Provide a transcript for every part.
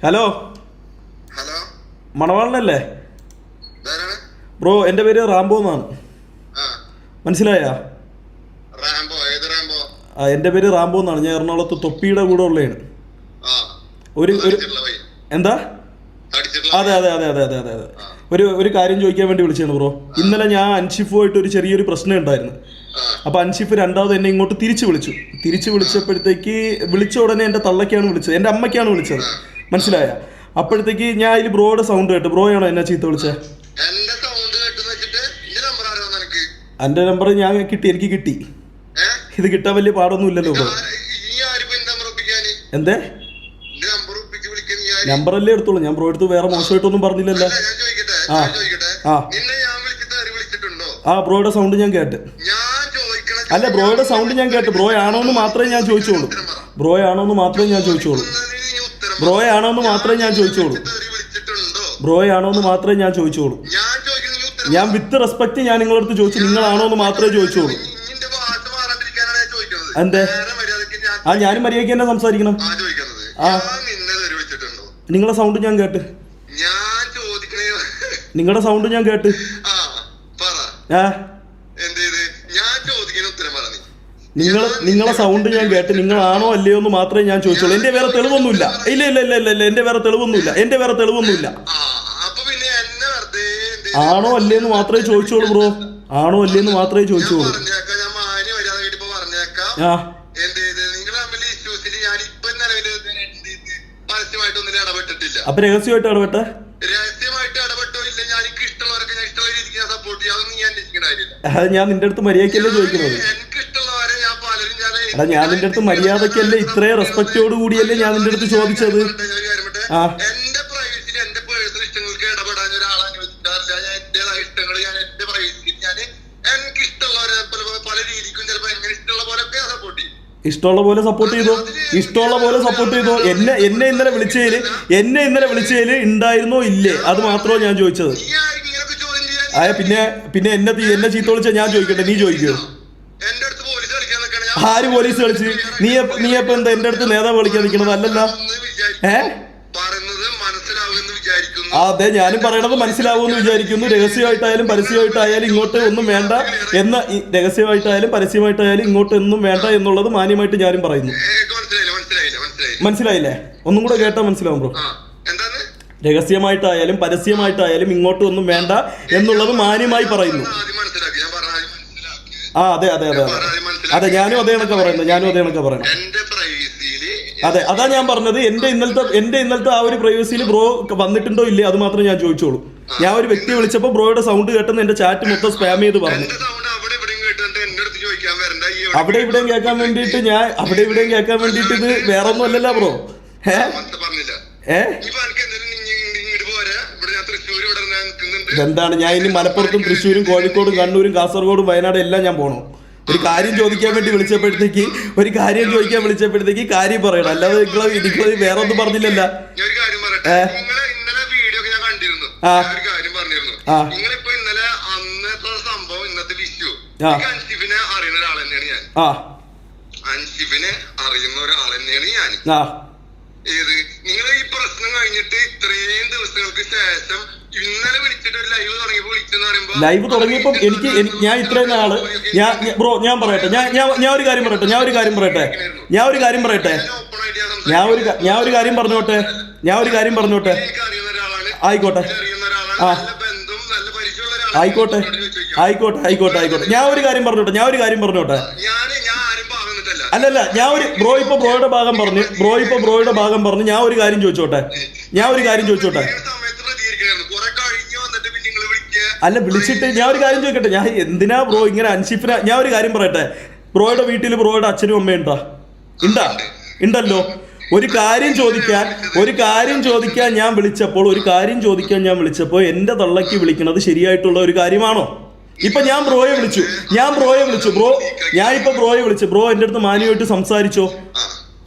Hello, മണവാളനല്ലേ bro? എൻ്റെ പേര് Rambo എന്നാണ്. മനസ്സിലായ? എൻ്റെ പേര് റാംബോ എന്നാണ്. ഞാൻ എറണാകുളത്ത് തൊപ്പിയുടെ കൂടെ ഉള്ളതാണ്. ഒരു എന്താ? അതെ അതെ അതെ അതെ അതെ അതെ അതെ ഒരു കാര്യം ചോദിക്കാൻ വേണ്ടി വിളിച്ചാണ് ബ്രോ. ഇന്നലെ ഞാൻ അൻഷിഫുമായിട്ട് ഒരു ചെറിയൊരു പ്രശ്നം ഉണ്ടായിരുന്നു. അപ്പോൾ അൻഷിഫ് രണ്ടാമത് എന്നെ ഇങ്ങോട്ട് തിരിച്ചു വിളിച്ചപ്പോഴത്തേക്ക് വിളിച്ച ഉടനെ എൻ്റെ തള്ളക്കാണ് വിളിച്ചത്, എൻ്റെ അമ്മയ്ക്കാണ് വിളിച്ചത്. മനസ്സിലായ? അപ്പോഴത്തേക്ക് ഞാൻ അതിൽ ബ്രോയുടെ സൗണ്ട് കേട്ടു. ബ്രോയാണോ എന്നെ ചീത്ത വിളിച്ചത്? എൻ്റെ നമ്പർ ഞാൻ എനിക്ക് കിട്ടി. ഇത് കിട്ടാൻ വലിയ പാടൊന്നും ഇല്ലല്ലോ ബ്രോ. എന്തേ? നമ്പറല്ലേ എടുത്തോളൂ. ഞാൻ ബ്രോ എടുത്ത് വേറെ മോശമായിട്ടൊന്നും പറഞ്ഞില്ലല്ലോ. ആ ബ്രോയുടെ സൗണ്ട് ഞാൻ കേട്ട്. അല്ല, ബ്രോയുടെ സൗണ്ട് ഞാൻ കേട്ട്. ബ്രോ ആണോന്ന് മാത്രമേ ഞാൻ ചോദിച്ചോളൂ. ഞാൻ വിത്ത് റെസ്പെക്ട് ഞാൻ നിങ്ങളുടെ അടുത്ത് ചോദിച്ചു. നിങ്ങളാണോ എന്ന് മാത്രമേ ചോദിച്ചോളൂ. എന്തേ? ഞാനും മര്യാദയ്ക്ക് തന്നെ സംസാരിക്കണം. നിങ്ങളുടെ സൗണ്ട് ഞാൻ കേട്ട്. നിങ്ങളുടെ സൗണ്ട് ഞാൻ കേട്ട്. നിങ്ങളെ സൗണ്ട് ഞാൻ കേട്ട്. നിങ്ങളാണോ അല്ലയോ എന്ന് മാത്രമേ ഞാൻ ചോദിച്ചോളൂ. എന്റെ വേറെ തെളിവൊന്നുമില്ല. ഇല്ല ഇല്ല ഇല്ല ഇല്ല എന്റെ വേറെ തെളിവൊന്നുമില്ല. ആണോ അല്ലേന്ന് മാത്രമേ ചോദിച്ചോളൂ ബ്രോ. അപ്പൊ രഹസ്യമായിട്ട് ഇടപെട്ടെ. അത് ഞാൻ നിന്റെ അടുത്ത് മര്യാദക്കല്ലേ ചോദിക്കുന്നത്. എടാ, ഞാൻ നിന്റെ അടുത്ത് മര്യാദക്കല്ലേ, ഇത്രയും റെസ്പെക്റ്റോട് കൂടിയല്ലേ ഞാൻ നിന്റെ അടുത്ത് ചോദിച്ചത്. ഇഷ്ടമുള്ള പോലെ സപ്പോർട്ട് ചെയ്തോ. എന്നെ ഇന്നലെ വിളിച്ചതില് ഉണ്ടായിരുന്നോ ഇല്ലേ, അത് മാത്രമോ ഞാൻ ചോദിച്ചത്. പിന്നെ എന്നെ ചീത്ത വിളിച്ചാൽ ഞാൻ ചോദിക്കട്ടെ? നീ ചോദിക്കോ? ആര് പോലീസ് കളിച്ച്? നീ എപ്പോ എന്താ എന്റെ അടുത്ത് നേതാവ് കളിക്കാൻ നിൽക്കണത്? അല്ലല്ലോ. അതെ, ഞാനും പറയണത് മനസ്സിലാവുമെന്ന് വിചാരിക്കുന്നു. രഹസ്യമായിട്ടായാലും പരസ്യമായിട്ടായാലും ഇങ്ങോട്ട് ഒന്നും വേണ്ട എന്നുള്ളത് മാന്യമായിട്ട് ഞാനും പറയുന്നു. മനസ്സിലായില്ലേ? ഒന്നും കൂടെ കേട്ടാ മനസ്സിലാവും ബ്രോ. രഹസ്യമായിട്ടായാലും പരസ്യമായിട്ടായാലും ഇങ്ങോട്ട് ഒന്നും വേണ്ട എന്നുള്ളത് മാന്യമായി പറയുന്നു. അതെ അതെ അതെ അതെ അതെ ഞാനും അതേ കണക്കാ പറയുന്നത്. അതെ, അതാ ഞാൻ പറഞ്ഞത്. എന്റെ ഇന്നലത്തെ ആ ഒരു പ്രൈവസിയിൽ ബ്രോ വന്നിട്ടുണ്ടോ ഇല്ലേ, അത് മാത്രം ഞാൻ ചോദിച്ചോളൂ. ഞാൻ ഒരു വ്യക്തിയെ വിളിച്ചപ്പോ ബ്രോയുടെ സൗണ്ട് കേട്ടെന്ന് എന്റെ ചാറ്റ് മൊത്തം സ്പാം ചെയ്ത് പറഞ്ഞു. അവിടെ ഇവിടെയും കേൾക്കാൻ വേണ്ടിയിട്ട് ഇത് വേറെ ഒന്നും അല്ലല്ലോ ബ്രോ. എന്താണ്? ഞാൻ ഇനി മലപ്പുറത്തും തൃശ്ശൂരും കോഴിക്കോടും കണ്ണൂരും കാസർഗോഡും വയനാടും എല്ലാം ഞാൻ പോണോ? ഒരു കാര്യം ചോദിക്കാൻ വേണ്ടി വിളിച്ചപ്പോഴത്തേക്ക് കാര്യം പറയണം. അല്ലാതെ നിങ്ങൾ വേറെ ഒന്നും പറഞ്ഞില്ലല്ലോ. നിങ്ങൾ ഈ പ്രശ്നം കഴിഞ്ഞിട്ട് ഇത്രയും ദിവസങ്ങൾക്ക് ശേഷം ഇന്നലെ വിളിച്ചിട്ട് ഒരു ലൈവ് തുടങ്ങിയപ്പോ ലൈവ് തുടങ്ങിയപ്പം ഞാൻ ഇത്രയും നാള് ബ്രോ ഞാൻ പറയട്ടെ ഞാൻ ഒരു കാര്യം പറഞ്ഞോട്ടെ. ആയിക്കോട്ടെ. ഞാൻ ഒരു കാര്യം പറഞ്ഞോട്ടെ. അല്ലല്ല, ബ്രോ ഇപ്പൊ ബ്രോയുടെ ഭാഗം പറഞ്ഞു. ഞാൻ ഒരു കാര്യം ചോദിച്ചോട്ടെ. അല്ല, വിളിച്ചിട്ട് ഞാൻ ഒരു കാര്യം ചോദിക്കട്ടെ. ഞാൻ എന്തിനാ ബ്രോ ഇങ്ങനെ അൻഷിഫിനെ? ഞാൻ ഒരു കാര്യം പറയട്ടെ. ബ്രോയുടെ വീട്ടിൽ ബ്രോയുടെ അച്ഛനും അമ്മയും ഉണ്ടല്ലോ. ഒരു കാര്യം ചോദിക്കാൻ ഞാൻ വിളിച്ചപ്പോൾ എന്റെ തള്ളക്ക് വിളിക്കണത് ശരിയായിട്ടുള്ള ഒരു കാര്യമാണോ? ഇപ്പൊ ഞാൻ ബ്രോയെ വിളിച്ചു. ബ്രോ എന്റെ അടുത്ത് മാന്യമായിട്ട്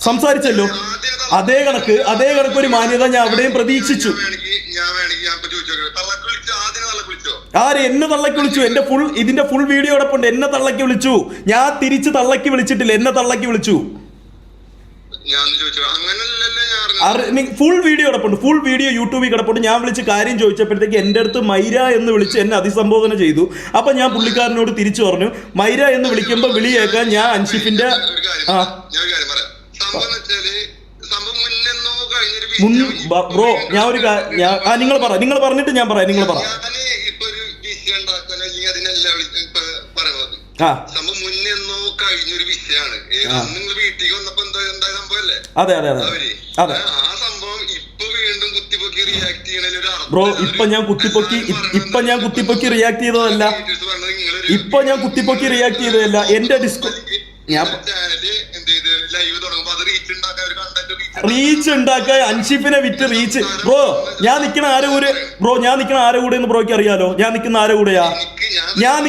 സംസാരിച്ചല്ലോ. അതേ കണക്ക് ഒരു മാന്യത ഞാൻ അവിടെയും പ്രതീക്ഷിച്ചു. ആര് എന്നെ തള്ളക്ക് വിളിച്ചു? ഇതിന്റെ ഫുൾ വീഡിയോ അടപ്പുണ്ട്. എന്നെ തള്ളക്ക് വിളിച്ചു. ഞാൻ തിരിച്ച് തള്ളക്ക് വിളിച്ചിട്ടില്ല, എന്നെ തള്ളക്ക് വിളിച്ചു. ഞാൻ ചോദിച്ചു അങ്ങനല്ലല്ലേ ഞാൻ അറിഞ്ഞത്. ഫുൾ വീഡിയോ കിടപ്പുണ്ട്, ഫുൾ വീഡിയോ യൂട്യൂബിൽ കിടപ്പുണ്ട്. ഞാൻ വിളിച്ച് കാര്യം ചോദിച്ചപ്പോഴത്തേക്ക് എൻ്റെ അടുത്ത് മൈര എന്ന് വിളിച്ച് എന്നെ അഭിസംബോധന ചെയ്തു. അപ്പൊ ഞാൻ പുള്ളിക്കാരനോട് തിരിച്ചു പറഞ്ഞു, മൈര എന്ന് വിളിക്കുമ്പോൾ വിളി കേൾക്കാൻ ഞാൻ അൻഷിഫിന്റെ ബ്രോ ഞാൻ ഒരു നിങ്ങൾ പറഞ്ഞിട്ട് ഞാൻ പറയാം. നിങ്ങൾ പറ. കഴിഞ്ഞൊരു വിഷയമാണ്. നിങ്ങൾ വീട്ടിലേക്ക് വന്നപ്പോ എന്താ സംഭവല്ലേ? അതെ അതെ അതെ അതെ. ആ സംഭവം ഇപ്പൊ വീണ്ടും കുത്തിപ്പൊക്കി റിയാക്ട് ചെയ്യണ ബ്രോ. ഇപ്പൊ ഞാൻ കുത്തിപ്പൊക്കി റിയാക്ട് ചെയ്തതല്ല. ഇപ്പൊ ഞാൻ കുത്തിപ്പൊക്കി റിയാക്ട് ചെയ്തതല്ല. എന്റെ ഞാൻ റീച്ച് ഉണ്ടാക്കാൻ അൻഷിഫിനെ വിറ്റ് റീച്ച്. ബ്രോ ഞാൻ നിൽക്കുന്ന ആരെ കൂടെ എന്ന് ബ്രോയ്ക്ക് അറിയാലോ. ഞാൻ നിൽക്കുന്ന ആരെ കൂടെയാ? ഞാൻ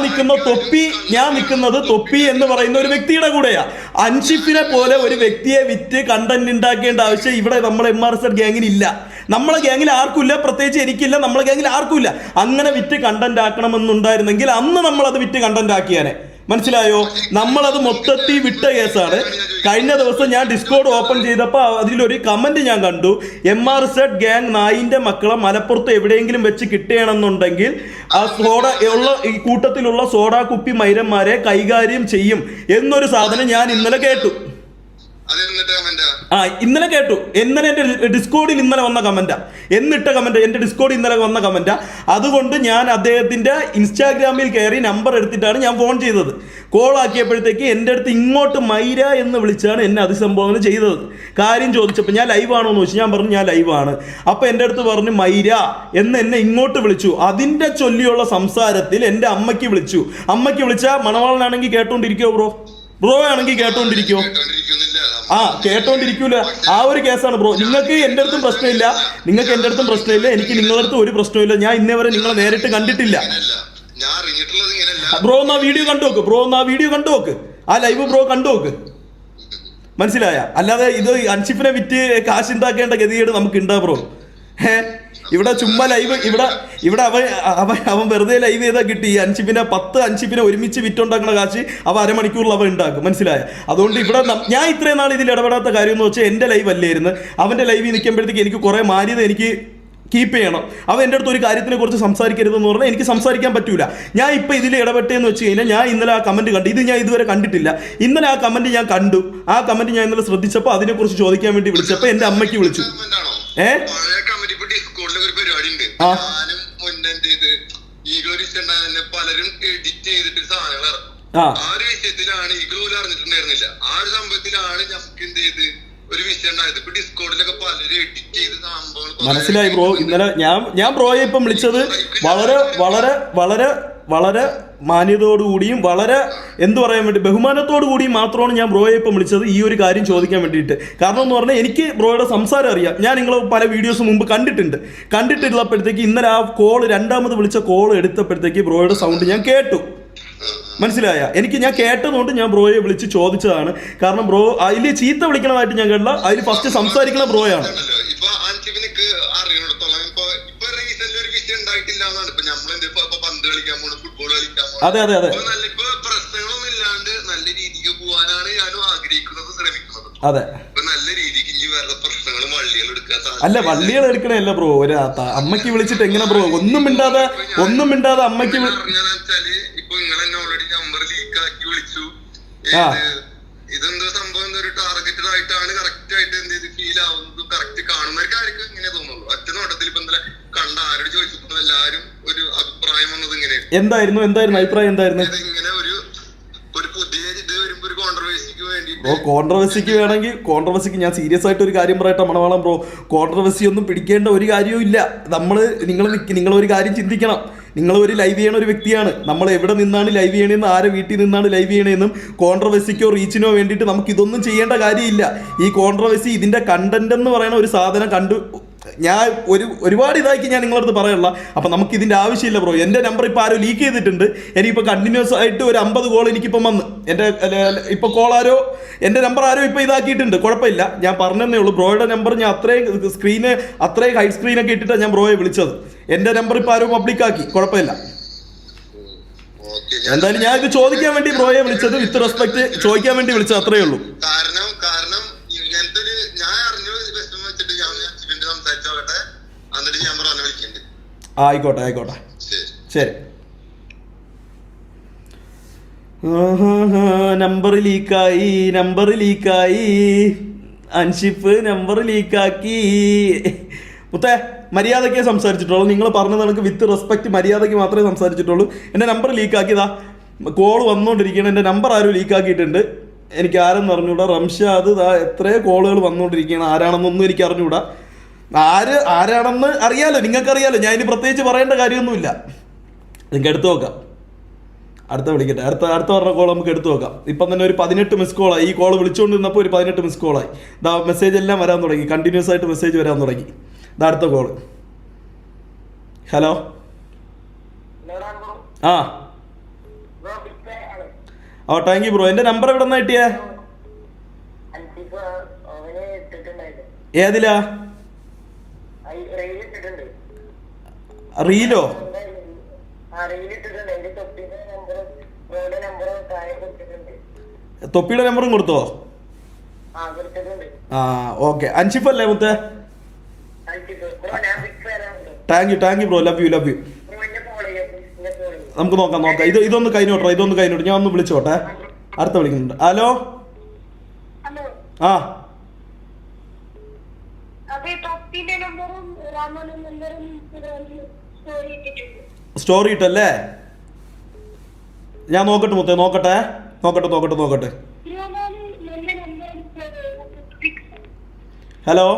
നിൽക്കുന്നത് തൊപ്പി എന്ന് പറയുന്ന ഒരു വ്യക്തിയുടെ കൂടെയാ. അൻഷിഫിനെ പോലെ ഒരു വ്യക്തിയെ വിറ്റ് കണ്ടന്റ് ഉണ്ടാക്കേണ്ട ആവശ്യം ഇവിടെ നമ്മളെ MRZ ഗ്യാങ്ങിന് ഇല്ല. നമ്മളെ ഗ്യാങ്ങിൽ ആർക്കുമില്ല, പ്രത്യേകിച്ച് എനിക്കില്ല, നമ്മളെ ഗ്യാങ്ങിൽ ആർക്കുമില്ല. അങ്ങനെ വിറ്റ് കണ്ടന്റ് ആക്കണമെന്നുണ്ടായിരുന്നെങ്കിൽ അന്ന് നമ്മളത് വിറ്റ് കണ്ടന്റ് ആക്കിയാനെ. മനസ്സിലായോ? നമ്മളത് മൊത്തത്തിൽ വിട്ട കേസാണ്. കഴിഞ്ഞ ദിവസം ഞാൻ ഡിസ്കോഡ് ഓപ്പൺ ചെയ്തപ്പോൾ അതിലൊരു കമന്റ് ഞാൻ കണ്ടു, MRZ ഗ്യാങ് നായിന്റെ മക്കളെ മലപ്പുറത്ത് എവിടെയെങ്കിലും വെച്ച് കിട്ടുകയാണെന്നുണ്ടെങ്കിൽ ആ ഈ കൂട്ടത്തിലുള്ള സോഡാ കുപ്പി മൈരന്മാരെ കൈകാര്യം ചെയ്യും എന്നൊരു സാധനം ഞാൻ ഇന്നലെ കേട്ടു. ഇന്നലെ കേട്ടു. ഇന്നലെ എന്റെ ഡിസ്കോഡിൽ ഇന്നലെ വന്ന കമന്റാ. എന്റെ ഡിസ്കോഡിൽ ഇന്നലെ വന്ന കമന്റാ. അതുകൊണ്ട് ഞാൻ അദ്ദേഹത്തിന്റെ ഇൻസ്റ്റാഗ്രാമിൽ കയറി നമ്പർ എടുത്തിട്ടാണ് ഞാൻ ഫോൺ ചെയ്തത്. കോൾ ആക്കിയപ്പോഴത്തേക്ക് എൻ്റെ അടുത്ത് ഇങ്ങോട്ട് മൈര എന്ന് വിളിച്ചാണ് എന്നെ അഭിസംബോധന ചെയ്തത്. കാര്യം ചോദിച്ചപ്പോൾ ഞാൻ ലൈവ് ആണോ എന്ന് ചോദിച്ചു. ഞാൻ പറഞ്ഞു ഞാൻ ലൈവാണ്. അപ്പോൾ എൻ്റെ അടുത്ത് പറഞ്ഞു മൈര എന്ന് എന്നെ ഇങ്ങോട്ട് വിളിച്ചു. അതിൻ്റെ ചൊല്ലിയുള്ള സംസാരത്തിൽ എൻ്റെ അമ്മയ്ക്ക് വിളിച്ചു. അമ്മയ്ക്ക് വിളിച്ചാൽ മണവാളനാണെങ്കിൽ കേട്ടോണ്ടിരിക്കോ ബ്രോ ആണെങ്കിൽ കേട്ടോണ്ടിരിക്കോ? കേട്ടോണ്ടിരിക്കൂല. ആ ഒരു കേസാണ് ബ്രോ. നിങ്ങൾക്ക് എൻ്റെ അടുത്തും പ്രശ്നമില്ല, എനിക്ക് നിങ്ങളുടെ അടുത്ത് ഒരു പ്രശ്നമില്ല. ഞാൻ ഇന്നേ വരെ നിങ്ങളെ നേരിട്ട് കണ്ടിട്ടില്ല. ബ്രോ ഒന്ന് ആ വീഡിയോ കണ്ടു നോക്ക്. ആ ലൈവ് ബ്രോ കണ്ടു നോക്ക്. മനസ്സിലായ? അല്ലാതെ ഇത് അൻഷിഫിനെ വിറ്റ് കാശുണ്ടാക്കേണ്ട ഗതികേട് നമുക്ക് ഉണ്ടാ ബ്രോ. ഇവിടെ ചുമ്മാ ലൈവ് ഇവിടെ അവൻ വെറുതെ ലൈവ് ചെയ്താൽ കിട്ടി. അൻഷിഫിനെ 10 അൻഷിഫിനെ ഒരുമിച്ച് വിറ്റുണ്ടാക്കുന്ന കാശ് അരമണിക്കൂറിൽ അവൻ ഉണ്ടാക്കും. മനസ്സിലായ? അതുകൊണ്ട് ഇവിടെ ഞാൻ ഇത്രയും നാൾ ഇതിൽ ഇടപെടാത്ത കാര്യം എന്ന് വെച്ചാൽ എൻ്റെ ലൈവ് അല്ലായിരുന്നു. അവൻ്റെ ലൈവിൽ നിൽക്കുമ്പോഴത്തേക്ക് എനിക്ക് കുറേ മാന്യത എനിക്ക് കീപ്പ് ചെയ്യണം. അവൻ എൻ്റെ അടുത്ത് ഒരു കാര്യത്തിനെ കുറിച്ച് സംസാരിക്കരുതെന്ന് പറഞ്ഞാൽ എനിക്ക് സംസാരിക്കാൻ പറ്റൂല. ഞാൻ ഇപ്പം ഇതിൽ ഇടപെട്ടേന്ന് വെച്ച് കഴിഞ്ഞാൽ ഞാൻ ഇന്നലെ ആ കമൻറ്റ് കണ്ടു. ഇത് ഞാൻ ഇതുവരെ കണ്ടിട്ടില്ല. ഇന്നലെ ആ കമൻറ്റ് ഞാൻ കണ്ടു. ആ കമൻറ്റ് ഞാൻ ഇന്നലെ ശ്രദ്ധിച്ചപ്പോൾ അതിനെക്കുറിച്ച് ചോദിക്കാൻ വേണ്ടി വിളിച്ചപ്പോൾ എൻ്റെ അമ്മയ്ക്ക് വിളിച്ചു. പലരും എഡിറ്റ് ചെയ്തിട്ട് സാധനങ്ങൾ ഇറക്കും. ആ ഒരു വിഷയത്തിലാണ് ഈ ഗ്രൂപ്പിൽ അറിഞ്ഞിട്ടുണ്ടായിരുന്നില്ല. ആ ഒരു സംഭവത്തിലാണ് നമുക്ക് എന്ത് ചെയ്ത് ഒരു വിഷയം ഉണ്ടായത്. ഇപ്പൊ ഡിസ്കോഡിലൊക്കെ പലരും എഡിറ്റ് ചെയ്ത് സംഭവങ്ങൾ മനസ്സിലായി ബ്രോ. ഇന്നലെ ഞാൻ ബ്രോയെ ഇപ്പം വിളിച്ചത് വളരെ മാന്യതയോടുകൂടിയും വളരെ എന്തു പറയാൻ വേണ്ടി ബഹുമാനത്തോടു കൂടിയും മാത്രമാണ് ഞാൻ ബ്രോയെ ഇപ്പം വിളിച്ചത് ഈ ഒരു കാര്യം ചോദിക്കാൻ വേണ്ടിയിട്ട്. കാരണം എന്ന് പറഞ്ഞാൽ എനിക്ക് ബ്രോയുടെ സംസാരം അറിയാം. ഞാൻ നിങ്ങൾ പല വീഡിയോസ് മുമ്പ് കണ്ടിട്ടുള്ളപ്പോഴത്തേക്ക് ഇന്നലെ ആ രണ്ടാമത് വിളിച്ച കോൾ എടുത്തപ്പോഴത്തേക്ക് ബ്രോയുടെ സൗണ്ട് ഞാൻ കേട്ടു. മനസ്സിലായ? ഞാൻ കേട്ടതുകൊണ്ട് ഞാൻ ബ്രോയെ വിളിച്ച് ചോദിച്ചതാണ്. കാരണം ബ്രോ അതിൽ ചീത്ത വിളിക്കണമായിട്ട് ഞാൻ കേട്ടില്ല. അതിൽ ഫസ്റ്റ് സംസാരിക്കണ ബ്രോയാണ്. അതെ അതെ അതെ അതെ. അല്ല വള്ളികൾ എടുക്കണല്ല ബ്രോ. ഒരു അമ്മയ്ക്ക് വിളിച്ചിട്ട് എങ്ങനെ ബ്രോ ഒന്നും മിണ്ടാതെ അമ്മയ്ക്ക് ഇതെന്തോ സംഭവം ഒരു ടാർഗറ്റഡ് ആയിട്ടാണ് കറക്റ്റ് ആയിട്ട് എന്ത് ചെയ്ത് ഫീൽ ആവുന്നതും കറക്റ്റ് കാണുന്നവർക്കായിരിക്കും ഇങ്ങനെ തോന്നുള്ളൂ. ഒറ്റനോട്ടത്തിൽ ഇപ്പൊ ഇന്നലെ കണ്ട ആരോട് ചോദിച്ചപ്പോ എല്ലാരും ഒരു അഭിപ്രായം വന്നത് ഇങ്ങനെയാണ്. എന്തായിരുന്നു അഭിപ്രായം? എന്തായിരുന്നു? ഇങ്ങനെ ഒരു പുതിയ ഇത് വരുമ്പോ ഒരു കോൺട്രവേഴ്സിക്ക് വേണ്ടി കോൺട്രവേഴ്സിക്ക് ഞാൻ സീരിയസ് ആയിട്ട് ഒരു കാര്യം പറയട്ടെ മണവാളം ബ്രോ. കോൺട്രവേഴ്സി ഒന്നും പിടിക്കേണ്ട ഒരു കാര്യവും ഇല്ല. നിങ്ങളൊരു കാര്യം ചിന്തിക്കണം. നിങ്ങൾ ഒരു ലൈവ് ചെയ്യണ ഒരു വ്യക്തിയാണ്. നമ്മൾ എവിടെ നിന്നാണ് ലൈവ് ചെയ്യണമെന്നും ആരെ വീട്ടിൽ നിന്നാണ് ലൈവ് ചെയ്യണമെന്നും കോൺട്രവേഴ്സിക്കോ റീച്ചിനോ വേണ്ടിയിട്ട് നമുക്ക് ഇതൊന്നും ചെയ്യേണ്ട കാര്യമില്ല. ഈ കോൺട്രവേഴ്സി ഇതിൻ്റെ കണ്ടന്റ് എന്ന് പറയുന്ന ഒരു സാധനം ഞാൻ ഒരുപാട് ഇതാക്കി ഞാൻ നിങ്ങളടുത്ത് പറയല്ല. അപ്പം നമുക്ക് ഇതിൻ്റെ ആവശ്യമില്ല ബ്രോ. എൻ്റെ നമ്പർ ഇപ്പോൾ ആരോ ലീക്ക് ചെയ്തിട്ടുണ്ട്. എനിക്കിപ്പോൾ കണ്ടിന്യൂസ് ആയിട്ട് ഒരു 50 കോൾ എനിക്കിപ്പം വന്ന് ഇപ്പോൾ എൻ്റെ നമ്പർ ആരോ ഇപ്പോൾ ഇതാക്കിയിട്ടുണ്ട്. കുഴപ്പമില്ല, ഞാൻ പറഞ്ഞതേ ഉള്ളൂ. ബ്രോയുടെ നമ്പർ ഞാൻ അത്രയും ഹൈ സ്ക്രീനൊക്കെ ഇട്ടിട്ടാണ് ഞാൻ ബ്രോയെ വിളിച്ചത്. എൻ്റെ നമ്പർ ഇപ്പോൾ ആരോ പബ്ലിക്കാക്കി. കുഴപ്പമില്ല. എന്തായാലും ഞാൻ ഇത് ചോദിക്കാൻ വേണ്ടി ബ്രോയെ വിളിച്ചത്, വിത്ത് റെസ്പെക്ട് ചോദിക്കാൻ വേണ്ടി വിളിച്ചത്, അത്രയേ ഉള്ളൂ. ആയിക്കോട്ടെ ആയിക്കോട്ടെ ശരി. നമ്പർ ലീക്കായി അൻഷിഫ് നമ്പർ ലീക്കാക്കി. മുത്തേ മര്യാദയ്ക്കേ സംസാരിച്ചിട്ടുള്ളൂ. നിങ്ങൾ പറഞ്ഞത് എനിക്ക് വിത്ത് റെസ്പെക്റ്റ് മര്യാദയ്ക്ക് മാത്രമേ സംസാരിച്ചിട്ടുള്ളൂ. എൻ്റെ നമ്പർ ലീക്കാക്കിയതാ, കോൾ വന്നുകൊണ്ടിരിക്കുകയാണ്. എൻ്റെ നമ്പർ ആരും ലീക്കാക്കിയിട്ടുണ്ട്. എനിക്ക് ആരെന്ന് അറിഞ്ഞൂടാ. റംഷാദ് എത്രയോ കോളുകൾ വന്നുകൊണ്ടിരിക്കുകയാണ്. ആരാണെന്നൊന്നും എനിക്ക് അറിഞ്ഞൂടാ. ആരാണെന്ന് അറിയാലോ, നിങ്ങൾക്കറിയാലോ. ഞാൻ ഇനി പ്രത്യേകിച്ച് പറയേണ്ട കാര്യമൊന്നുമില്ല. നിങ്ങൾക്ക് എടുത്തു നോക്കാം. അടുത്ത വിളിക്കട്ടെ. അടുത്ത പറഞ്ഞ കോൾ നമുക്ക് എടുത്തു നോക്കാം. ഇപ്പം തന്നെ ഒരു 18 മിസ് കോളായി. ഈ കോൾ വിളിച്ചുകൊണ്ടിരുന്നപ്പോൾ ഒരു 18 മിസ് കോളായി. മെസ്സേജ് എല്ലാം വരാൻ തുടങ്ങി, കണ്ടിന്യൂസ് ആയിട്ട് മെസ്സേജ് വരാൻ തുടങ്ങി. അടുത്ത കോള്. ഹലോ. ആ താങ്ക് യു ബ്രോ. എൻ്റെ നമ്പർ എവിടെ നിന്നാ കിട്ടിയേ? ഏതിലാ? റീലോ? തൊപ്പിയുടെ നമ്പറും കൊടുത്തോ? ആ ഓക്കെ. അൻഷിഫ് അല്ലേ മുത്തേ? Thank you bro. Love you. നമുക്ക് നോക്കാം. ഇതൊന്ന് കഴിഞ്ഞോട്ടെ. ഞാൻ ഒന്ന് വിളിച്ചോട്ടെ. അടുത്ത വിളിക്കുന്നുണ്ട്. ഹലോ. ആ സ്റ്റോറി ഇട്ടല്ലേ? ഞാൻ നോക്കട്ടെ മുത്തേ, നോക്കട്ടെ. ഹലോ.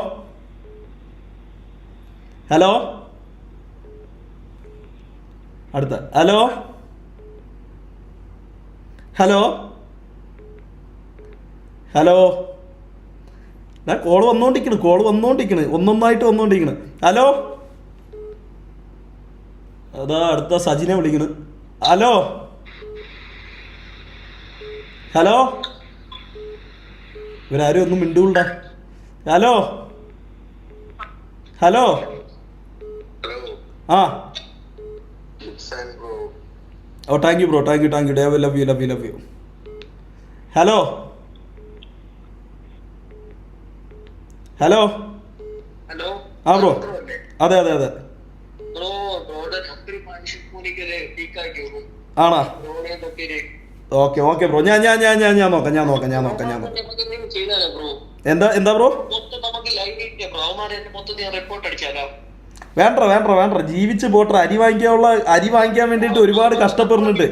അടുത്ത. ഹലോ. കോള് വന്നോണ്ടിരിക്കണ്. ഒന്നൊന്നായിട്ട് വന്നോണ്ടിരിക്കണ്. ഹലോ. അതാ അടുത്ത സജിനെ വിളിക്കണ്. ഹലോ. ഇവരാരും ഒന്നും മിണ്ടൂണ്ട. ഹലോ. ആ oh thank you bro. Thank you. Love you. Hello. ആ ബ്രോ. അതെ. ആണോ? Okay bro. ഞാൻ നോക്കാം. എന്താ ബ്രോ? വേണ്ട. ജീവിച്ച് പോട്ടെ. അരി വാങ്ങിക്കാൻ വേണ്ടിട്ട് ഒരുപാട് കഷ്ടപ്പെടുന്നുണ്ട്.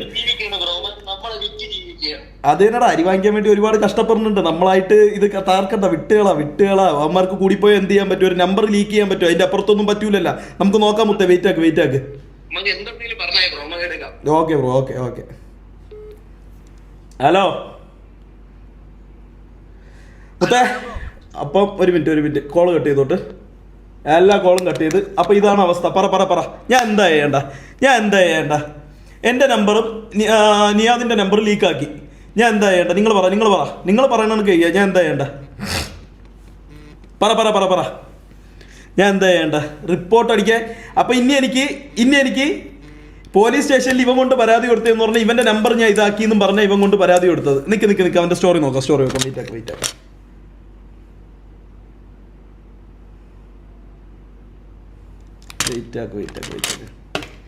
അത് തന്നെടാ, അരി വാങ്ങിക്കാൻ വേണ്ടി ഒരുപാട് കഷ്ടപ്പെടുന്നുണ്ട്. നമ്മളായിട്ട് ഇത് താർക്കണ്ട. വിട്ടുകളാ. അവന്മാർക്ക് കൂടിപ്പോയി എന്ത് ചെയ്യാൻ പറ്റും? ഒരു നമ്പർ ലീക്ക് ചെയ്യാൻ പറ്റുമോ? അതിന്റെ അപ്പുറത്തൊന്നും പറ്റൂലല്ല. നമുക്ക് നോക്കാം മുത്തേ. വെയിറ്റ് ആക്ക്. Okay bro. ഓക്കെ. ഹലോ മുത്തേ. അപ്പം ഒരു മിനിറ്റ് കോള് കട്ട് ചെയ്തോട്ട്. എല്ലാ കോളും കട്ട് ചെയ്ത്. അപ്പം ഇതാണ് അവസ്ഥ. പറ. ഞാൻ എന്താ ചെയ്യേണ്ട? എൻ്റെ നമ്പറും നിയാദിൻ്റെ നമ്പർ ലീക്കാക്കി. ഞാൻ എന്താ ചെയ്യേണ്ട? നിങ്ങൾ പറയണ കഴിയാ. ഞാൻ എന്താ ചെയ്യേണ്ട? പറ. ഞാൻ എന്താ ചെയ്യേണ്ട? റിപ്പോർട്ട് അടിക്കാൻ. അപ്പം ഇനി എനിക്ക് പോലീസ് സ്റ്റേഷനിൽ ഇവൻ കൊണ്ട് പരാതി കൊടുത്തതെന്ന് പറഞ്ഞാൽ ഇവൻ്റെ നമ്പർ ഞാൻ ഇതാക്കി എന്നും പറഞ്ഞാൽ ഇവൻ കൊണ്ട് പരാതി കൊടുത്തത്. നിൽക്ക് അവൻ്റെ സ്റ്റോറി നോക്കാം. വെയിറ്റ് ആക്കാം. വെയിറ്റ് ആക്ക്.